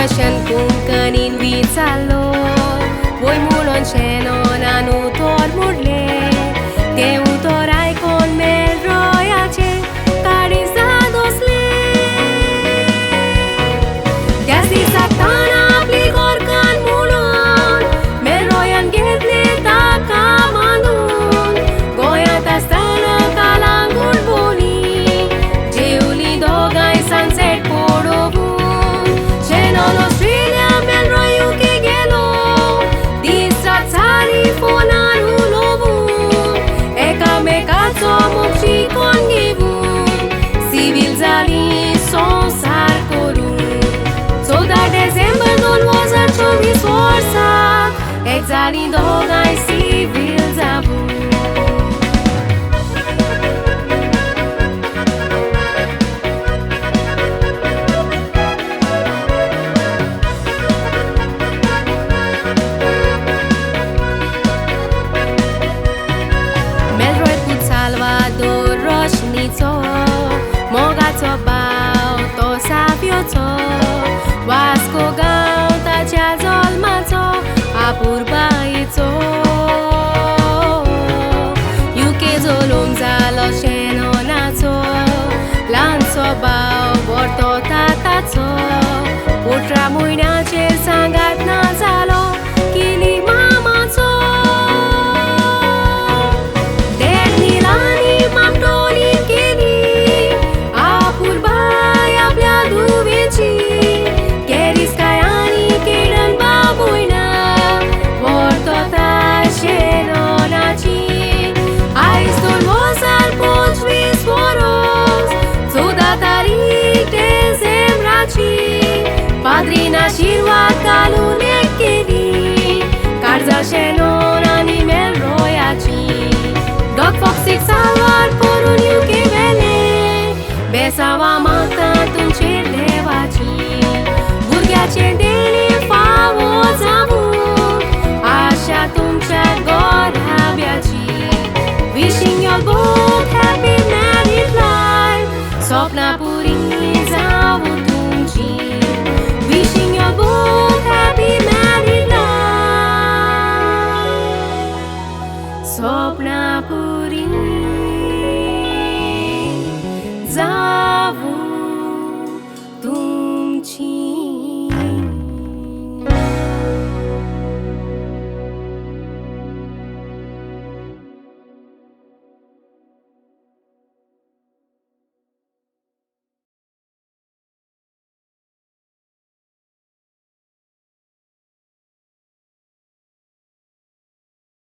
question kung kanin vitsalo Voi mulon Siannon anu tor murle Te utorai con Melroy ace carizados le Gasi satana pligor kan mulon Melroy an gedle ta kamanun Goya tastana kalangul boni Jeuli dogai sunset podovun Siannon Australia Melroy UK gelo Disat sari fonan ulovun Ekamenkaco mopshi kon givun Civil zali sonsar korun 14 December 2024 forțat Exali dogai civil zavun Melroy put Salvador roșnițo Mogațo bau to savioțo Vasco gauta cea zolmațo Apurbaitso Yuke zolum zalo Siannonațo Lanțo bau borto tatațo Putra muina cer sangat nazalo Kili mamațo Dernilani mamdoli kili Apurbai आपल्या दुवेची Keris kayani kedan babuina Vortota Siannonaci Aistul vosal pochvis foros Zudatari dezemraci Padrina shirvat kalune keli Karza Siannonani Melroy aci Dog foxic salvar porun UK vele Besawa matatun cerdevaci Burghiace dele favo zavun Așa tuncea gorabiaci Wishing you both happy married life Sopna purin zavun tunci Wishing you both happy married life Sopna purin